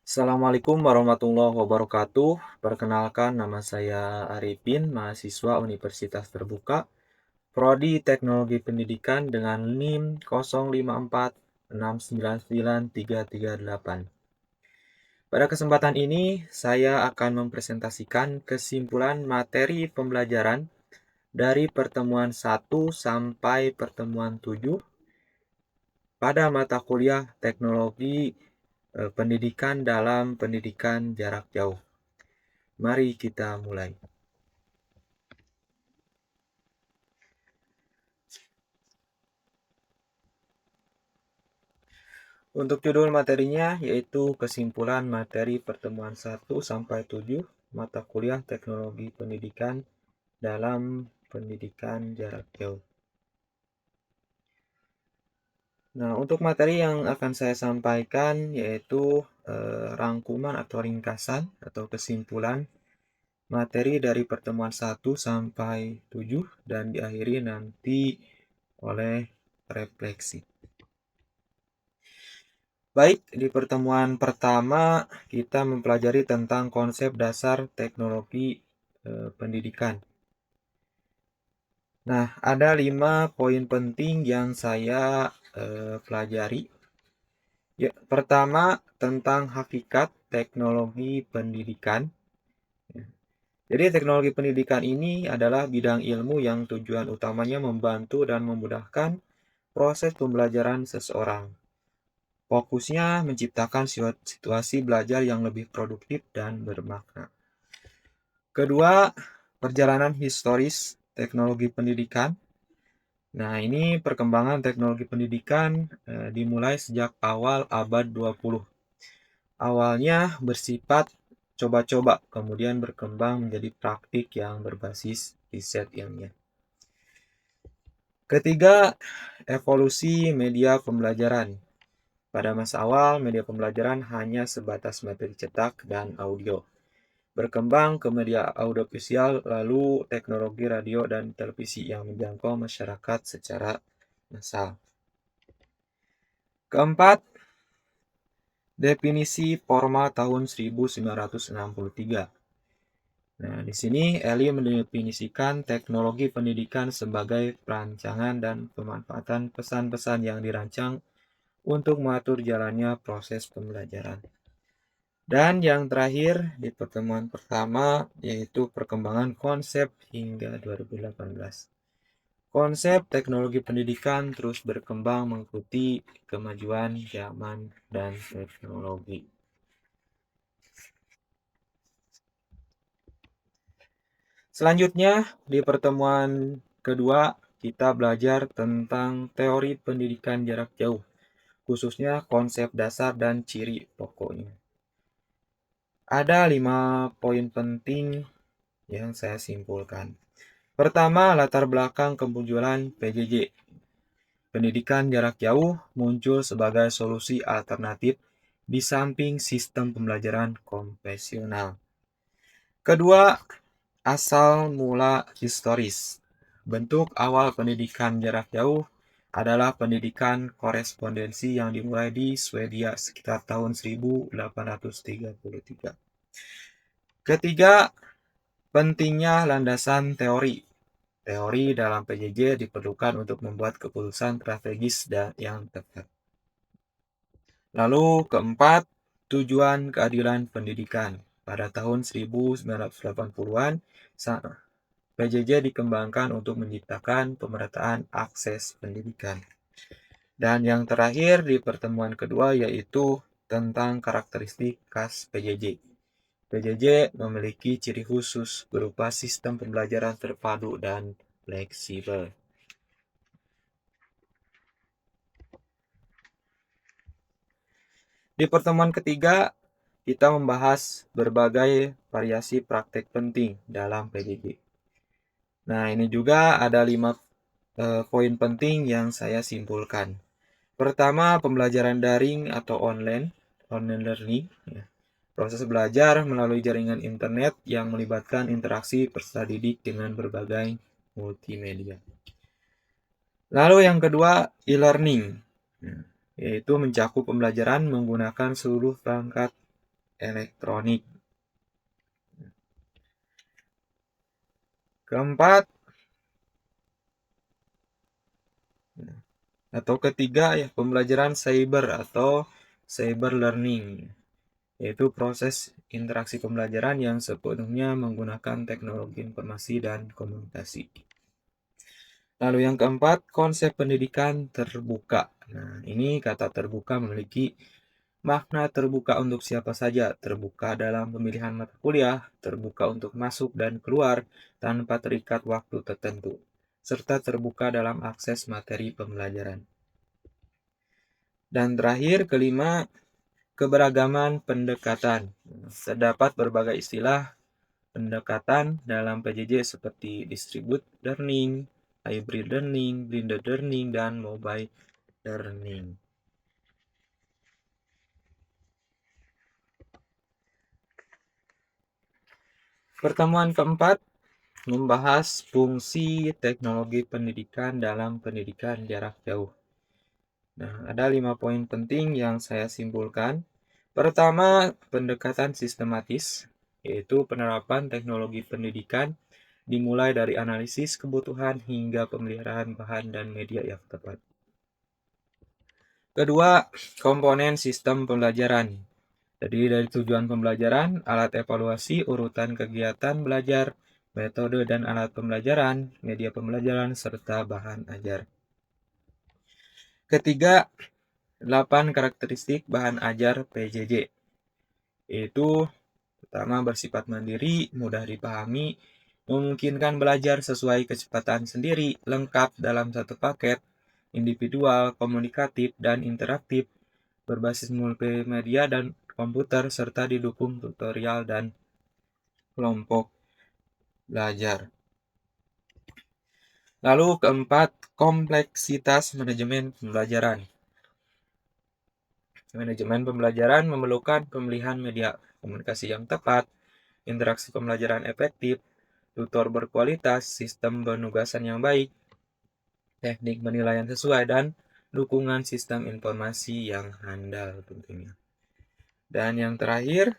Assalamualaikum warahmatullahi wabarakatuh. Perkenalkan, nama saya Arifin, mahasiswa Universitas Terbuka, Prodi Teknologi Pendidikan dengan NIM 0546999338. Pada kesempatan ini, saya akan mempresentasikan kesimpulan materi pembelajaran dari pertemuan 1 sampai pertemuan 7 pada mata kuliah Teknologi Pendidikan dalam Pendidikan Jarak Jauh. Mari kita mulai. Untuk judul materinya yaitu kesimpulan materi pertemuan 1 sampai 7 mata kuliah Teknologi Pendidikan dalam Pendidikan Jarak Jauh. Nah, untuk materi yang akan saya sampaikan yaitu rangkuman atau ringkasan atau kesimpulan materi dari pertemuan 1 sampai 7 dan diakhiri nanti oleh refleksi. Baik, di pertemuan pertama kita mempelajari tentang konsep dasar teknologi pendidikan. Nah, ada 5 poin penting yang saya pelajari. Ya, pertama, tentang hakikat teknologi pendidikan. Jadi teknologi pendidikan ini adalah bidang ilmu yang tujuan utamanya membantu dan memudahkan proses pembelajaran seseorang. Fokusnya menciptakan situasi belajar yang lebih produktif dan bermakna. Kedua, perjalanan historis teknologi pendidikan. Nah, ini perkembangan teknologi pendidikan dimulai sejak awal abad 20. Awalnya bersifat coba-coba, kemudian berkembang menjadi praktik yang berbasis riset ilmiah. Ketiga, evolusi media pembelajaran. Pada masa awal, media pembelajaran hanya sebatas materi cetak dan audio. Berkembang ke media audiovisual, lalu teknologi radio dan televisi yang menjangkau masyarakat secara massal. Keempat, definisi formal tahun 1963. Nah, di sini Eli mendefinisikan teknologi pendidikan sebagai perancangan dan pemanfaatan pesan-pesan yang dirancang untuk mengatur jalannya proses pembelajaran. Dan yang terakhir di pertemuan pertama yaitu perkembangan konsep hingga 2018. Konsep teknologi pendidikan terus berkembang mengikuti kemajuan zaman dan teknologi. Selanjutnya di pertemuan kedua kita belajar tentang teori pendidikan jarak jauh, khususnya konsep dasar dan ciri pokoknya. Ada 5 poin penting yang saya simpulkan. Pertama, latar belakang kemunculan PJJ. Pendidikan jarak jauh muncul sebagai solusi alternatif di samping sistem pembelajaran konvensional. Kedua, asal mula historis. Bentuk awal pendidikan jarak jauh adalah pendidikan korespondensi yang dimulai di Swedia sekitar tahun 1833. Ketiga, pentingnya landasan teori. Teori dalam PJJ diperlukan untuk membuat keputusan strategis dan yang tepat. Lalu keempat, tujuan keadilan pendidikan. Pada tahun 1980-an, PJJ dikembangkan untuk menciptakan pemerataan akses pendidikan. Dan yang terakhir di pertemuan kedua yaitu tentang karakteristik khas PJJ. PJJ memiliki ciri khusus berupa sistem pembelajaran terpadu dan fleksibel. Di pertemuan ketiga, kita membahas berbagai variasi praktek penting dalam PJJ. Nah, ini juga ada 5 poin penting yang saya simpulkan. Pertama, pembelajaran daring atau online learning. Proses belajar melalui jaringan internet yang melibatkan interaksi peserta didik dengan berbagai multimedia. Lalu yang kedua, e-learning, yaitu mencakup pembelajaran menggunakan seluruh perangkat elektronik. Keempat, atau ketiga ya, pembelajaran cyber atau cyber learning, yaitu proses interaksi pembelajaran yang sepenuhnya menggunakan teknologi informasi dan komunikasi. Lalu yang keempat, konsep pendidikan terbuka. Nah, ini kata terbuka memiliki makna terbuka untuk siapa saja, terbuka dalam pemilihan mata kuliah, terbuka untuk masuk dan keluar tanpa terikat waktu tertentu, serta terbuka dalam akses materi pembelajaran. Dan terakhir, kelima, keberagaman pendekatan. Terdapat berbagai istilah pendekatan dalam PJJ seperti distributed learning, hybrid learning, blended learning, dan mobile learning. Pertemuan keempat membahas fungsi teknologi pendidikan dalam pendidikan jarak jauh. Nah, ada 5 poin penting yang saya simpulkan. Pertama, pendekatan sistematis, yaitu penerapan teknologi pendidikan dimulai dari analisis kebutuhan hingga pemeliharaan bahan dan media yang tepat. Kedua, komponen sistem pembelajaran. Jadi dari tujuan pembelajaran, alat evaluasi, urutan kegiatan belajar, metode dan alat pembelajaran, media pembelajaran, serta bahan ajar. Ketiga, 8 karakteristik bahan ajar PJJ. Yaitu pertama, bersifat mandiri, mudah dipahami, memungkinkan belajar sesuai kecepatan sendiri, lengkap dalam satu paket, individual, komunikatif, dan interaktif, berbasis multimedia dan komputer, serta didukung tutorial dan kelompok belajar. Lalu keempat, kompleksitas manajemen pembelajaran. Manajemen pembelajaran memerlukan pemilihan media komunikasi yang tepat, interaksi pembelajaran efektif, tutor berkualitas, sistem penugasan yang baik, teknik penilaian sesuai, dan dukungan sistem informasi yang handal tentunya. Dan yang terakhir,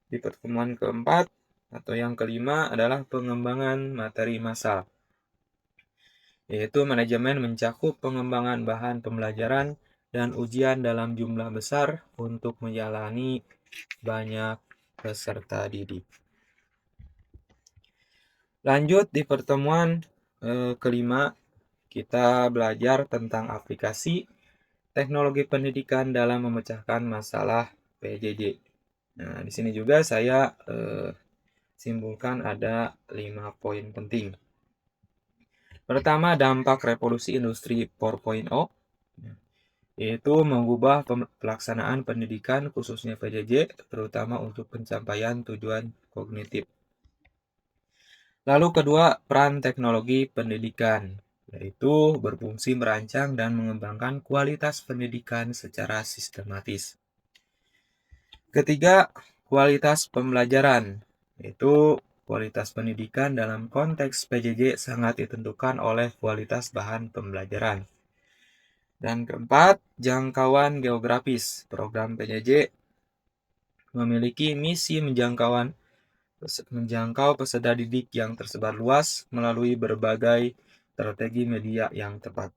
di pertemuan keempat atau yang kelima adalah pengembangan materi massal, yaitu manajemen mencakup pengembangan bahan pembelajaran dan ujian dalam jumlah besar untuk menjalani banyak peserta didik. Lanjut di pertemuan kelima, kita belajar tentang aplikasi teknologi pendidikan dalam memecahkan masalah PJJ. Nah, di sini juga saya simpulkan ada 5 poin penting. Pertama, dampak revolusi industri 4.0, yaitu mengubah pelaksanaan pendidikan khususnya PJJ, terutama untuk pencapaian tujuan kognitif. Lalu kedua, peran teknologi pendidikan, yaitu berfungsi merancang dan mengembangkan kualitas pendidikan secara sistematis. Ketiga, kualitas pembelajaran, yaitu kualitas pendidikan dalam konteks PJJ sangat ditentukan oleh kualitas bahan pembelajaran. Dan keempat, jangkauan geografis. Program PJJ memiliki misi menjangkau peserta didik yang tersebar luas melalui berbagai strategi media yang tepat.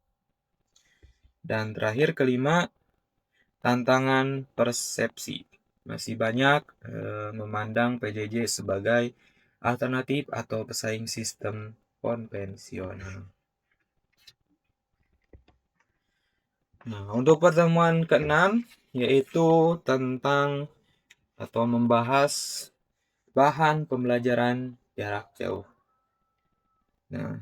Dan terakhir kelima, tantangan persepsi. Masih banyak memandang PJJ sebagai alternatif atau pesaing sistem konvensional. Nah, untuk pertemuan ke-6 yaitu tentang atau membahas bahan pembelajaran jarak jauh. Nah,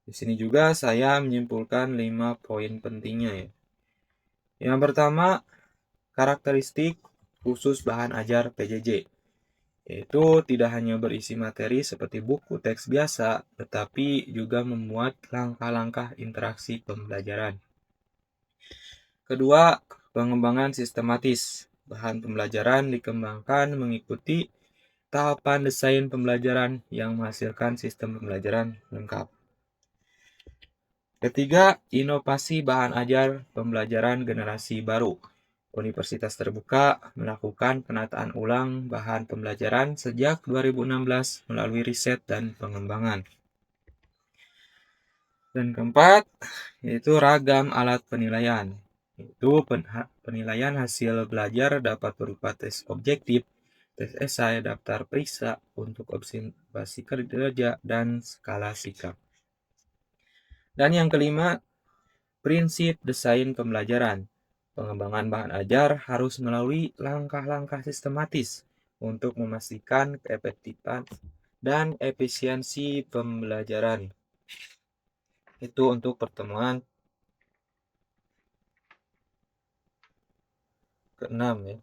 di sini juga saya menyimpulkan 5 poin pentingnya ya. Yang pertama, karakteristik khusus bahan ajar PJJ, yaitu tidak hanya berisi materi seperti buku teks biasa, tetapi juga memuat langkah-langkah interaksi pembelajaran. Kedua, pengembangan sistematis. Bahan pembelajaran dikembangkan mengikuti tahapan desain pembelajaran yang menghasilkan sistem pembelajaran lengkap. Ketiga, inovasi bahan ajar pembelajaran generasi baru, Universitas Terbuka melakukan penataan ulang bahan pembelajaran sejak 2016 melalui riset dan pengembangan. Dan keempat, yaitu ragam alat penilaian. Itu penilaian hasil belajar dapat berupa tes objektif, tes esai, daftar periksa untuk observasi kerja, dan skala sikap. Dan yang kelima, prinsip desain pembelajaran. Pengembangan bahan ajar harus melalui langkah-langkah sistematis untuk memastikan keefektifan dan efisiensi pembelajaran. Itu untuk pertemuan ke-6 ya.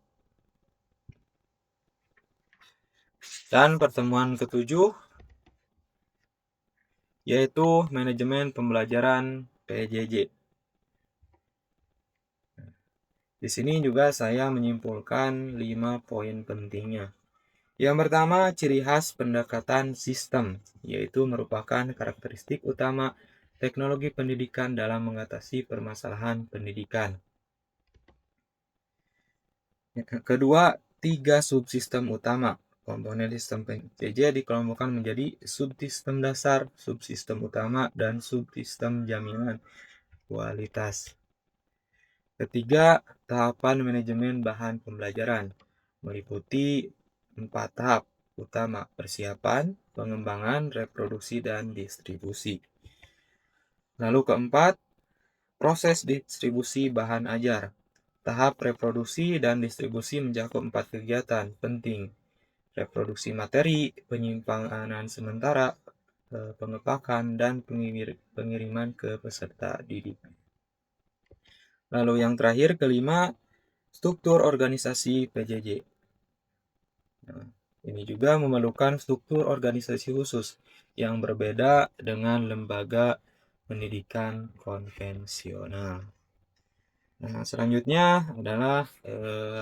Dan pertemuan ke-7 yaitu manajemen pembelajaran PJJ. Di sini juga saya menyimpulkan 5 poin pentingnya. Yang pertama, ciri khas pendekatan sistem, yaitu merupakan karakteristik utama teknologi pendidikan dalam mengatasi permasalahan pendidikan. Kedua, 3 subsistem utama. Komponen sistem PJJ dikelompokkan menjadi subsistem dasar, subsistem utama, dan subsistem jaminan kualitas. Ketiga, tahapan manajemen bahan pembelajaran meliputi 4 tahap utama: persiapan, pengembangan, reproduksi, dan distribusi. Lalu keempat, proses distribusi bahan ajar. Tahap reproduksi dan distribusi mencakup 4 kegiatan penting: reproduksi materi, penyimpanan sementara, pengepakan, dan pengiriman ke peserta didik. Lalu yang terakhir, kelima, struktur organisasi PJJ. Nah, ini juga memerlukan struktur organisasi khusus yang berbeda dengan lembaga pendidikan konvensional. Nah, selanjutnya adalah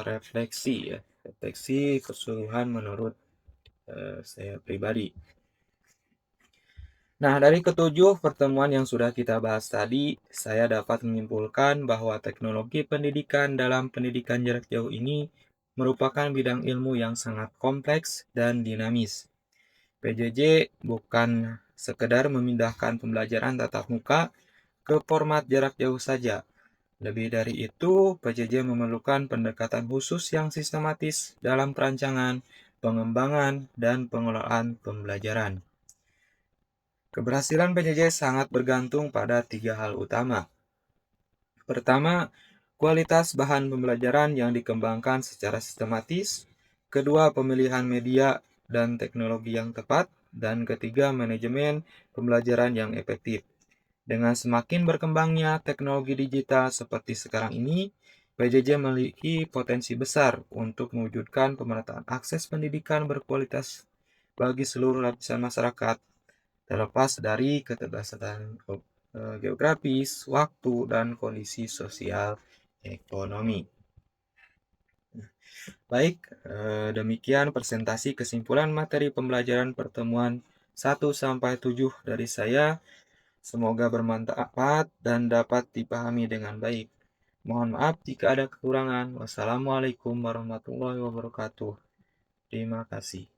refleksi ya. Refleksi keseluruhan menurut saya pribadi. Nah, dari ketujuh pertemuan yang sudah kita bahas tadi, saya dapat menyimpulkan bahwa teknologi pendidikan dalam pendidikan jarak jauh ini merupakan bidang ilmu yang sangat kompleks dan dinamis. PJJ bukan sekedar memindahkan pembelajaran tatap muka ke format jarak jauh saja. Lebih dari itu, PJJ memerlukan pendekatan khusus yang sistematis dalam perancangan, pengembangan, dan pengelolaan pembelajaran. Keberhasilan PJJ sangat bergantung pada 3 hal utama. Pertama, kualitas bahan pembelajaran yang dikembangkan secara sistematis. Kedua, pemilihan media dan teknologi yang tepat. Dan ketiga, manajemen pembelajaran yang efektif. Dengan semakin berkembangnya teknologi digital seperti sekarang ini, PJJ memiliki potensi besar untuk mewujudkan pemerataan akses pendidikan berkualitas bagi seluruh lapisan masyarakat, terlepas dari keterbatasan geografis, waktu, dan kondisi sosial ekonomi. Baik, demikian presentasi kesimpulan materi pembelajaran pertemuan 1-7 dari saya. Semoga bermanfaat dan dapat dipahami dengan baik. Mohon maaf jika ada kekurangan. Wassalamualaikum warahmatullahi wabarakatuh. Terima kasih.